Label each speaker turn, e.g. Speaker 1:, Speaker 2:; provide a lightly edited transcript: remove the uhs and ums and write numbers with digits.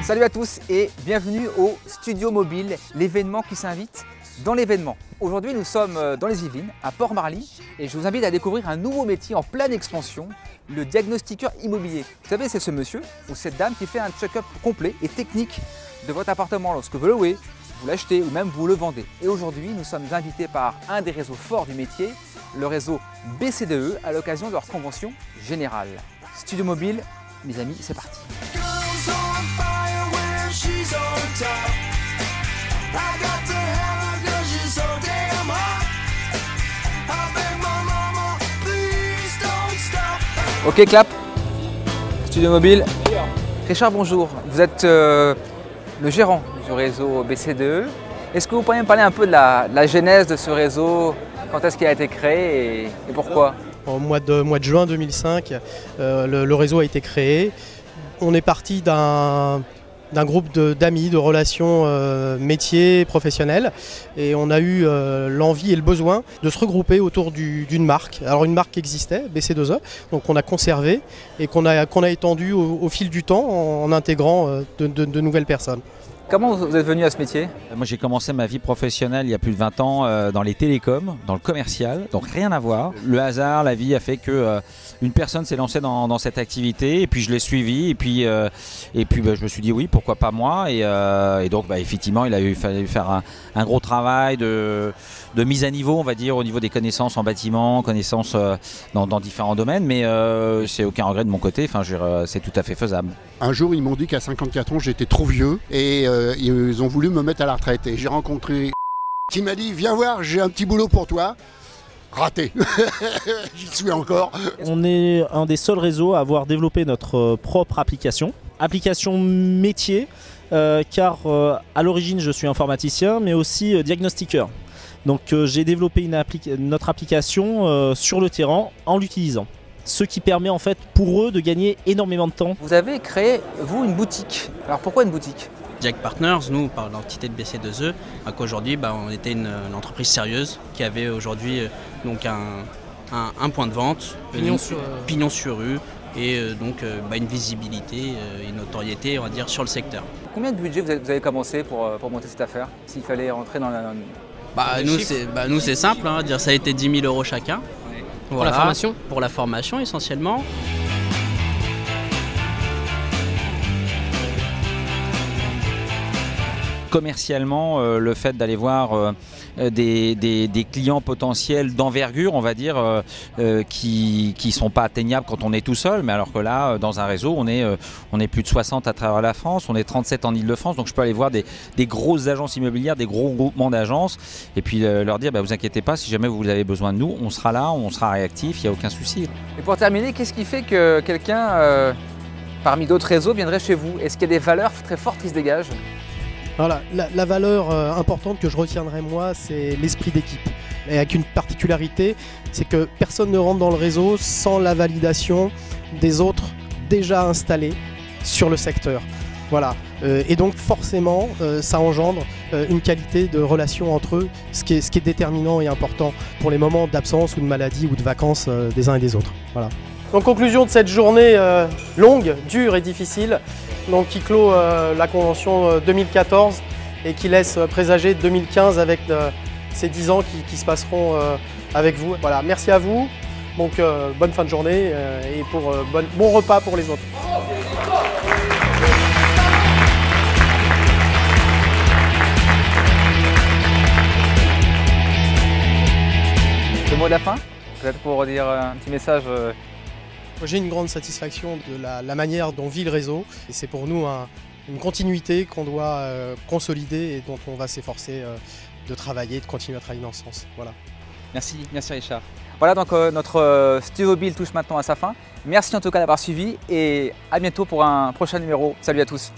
Speaker 1: Salut à tous et bienvenue au Studio Mobile, l'événement qui s'invite dans l'événement. Aujourd'hui nous sommes dans les Yvelines, à Port-Marly, et je vous invite à découvrir un nouveau métier en pleine expansion, le diagnostiqueur immobilier. Vous savez, c'est ce monsieur ou cette dame qui fait un check-up complet et technique de votre appartement lorsque vous le louez, vous l'achetez ou même vous le vendez. Et aujourd'hui nous sommes invités par un des réseaux forts du métier, le réseau BCDE, à l'occasion de leur convention générale. Studio Mobile, mes amis, c'est parti. Ok, clap. Studio Mobile. Richard, bonjour. Vous êtes le gérant du réseau BCDE. Est-ce que vous pourriez me parler un peu de la genèse de ce réseau? Quand est-ce qu'il a été créé et pourquoi?
Speaker 2: Au mois de juin 2005, le réseau a été créé. On est parti d'un groupe d'amis, de relations métiers, professionnels, et on a eu l'envie et le besoin de se regrouper autour d'une marque. Alors une marque qui existait, BC2E, donc on a conservé et qu'on a étendu au fil du temps en intégrant de nouvelles personnes.
Speaker 1: Comment vous êtes venu à ce métier?
Speaker 3: Moi j'ai commencé ma vie professionnelle il y a plus de 20 ans dans les télécoms, dans le commercial, donc rien à voir. Le hasard, la vie a fait que une personne s'est lancée dans cette activité et puis je l'ai suivi et puis je me suis dit oui, pourquoi pas moi, et donc effectivement il fallu faire un gros travail de mise à niveau, on va dire, au niveau des connaissances en bâtiment, connaissances dans différents domaines, mais c'est aucun regret de mon côté, c'est tout à fait faisable.
Speaker 4: Un jour ils m'ont dit qu'à 54 ans j'étais trop vieux et ils ont voulu me mettre à la retraite, et j'ai rencontré qui m'a dit viens voir, j'ai un petit boulot pour toi. Raté. J'y suis encore.
Speaker 5: On est un des seuls réseaux à avoir développé notre propre application métier, car à l'origine je suis informaticien mais aussi diagnostiqueur. Donc j'ai développé notre application sur le terrain en l'utilisant. Ce qui permet en fait pour eux de gagner énormément de temps.
Speaker 1: Vous avez créé, vous, une boutique. Alors pourquoi une boutique?
Speaker 6: Jack Partners, nous, par l'entité de BC2E, qu'aujourd'hui on était une entreprise sérieuse qui avait aujourd'hui donc un point de vente, pignon sur rue, et donc une visibilité, une notoriété, on va dire, sur le secteur.
Speaker 1: Combien de budget vous avez commencé pour monter cette affaire, s'il fallait rentrer dans la...
Speaker 6: Nous c'est simple, dire ça a été 10 000 € chacun.
Speaker 7: Pour la formation?
Speaker 6: Pour la formation essentiellement.
Speaker 3: Commercialement, le fait d'aller voir des clients potentiels d'envergure, on va dire, qui ne sont pas atteignables quand on est tout seul, mais alors que là, dans un réseau, on est plus de 60 à travers la France, on est 37 en Ile-de-France, donc je peux aller voir des grosses agences immobilières, des gros groupements d'agences, et puis leur dire, vous inquiétez pas, si jamais vous avez besoin de nous, on sera là, on sera réactif, il n'y a aucun souci.
Speaker 1: Et pour terminer, qu'est-ce qui fait que quelqu'un, parmi d'autres réseaux, viendrait chez vous? Est-ce qu'il y a des valeurs très fortes qui se dégagent?
Speaker 2: Voilà, la valeur importante que je retiendrai moi, c'est l'esprit d'équipe. Et avec une particularité, c'est que personne ne rentre dans le réseau sans la validation des autres déjà installés sur le secteur. Voilà. Et donc forcément, ça engendre une qualité de relation entre eux, ce qui est déterminant et important pour les moments d'absence ou de maladie ou de vacances des uns et des autres. Voilà. En conclusion de cette journée longue, dure et difficile, donc qui clôt la convention 2014 et qui laisse présager 2015 avec ces 10 ans qui se passeront avec vous. Voilà, merci à vous, donc bonne fin de journée et bon repas pour les autres.
Speaker 1: Le mot de la fin, peut-être pour dire un petit message.
Speaker 2: J'ai une grande satisfaction de la manière dont vit le réseau, et c'est pour nous une continuité qu'on doit consolider et dont on va s'efforcer de travailler, de continuer à travailler dans ce sens. Voilà.
Speaker 1: Merci Richard. Voilà, donc notre Studio Mobile touche maintenant à sa fin. Merci en tout cas d'avoir suivi et à bientôt pour un prochain numéro. Salut à tous.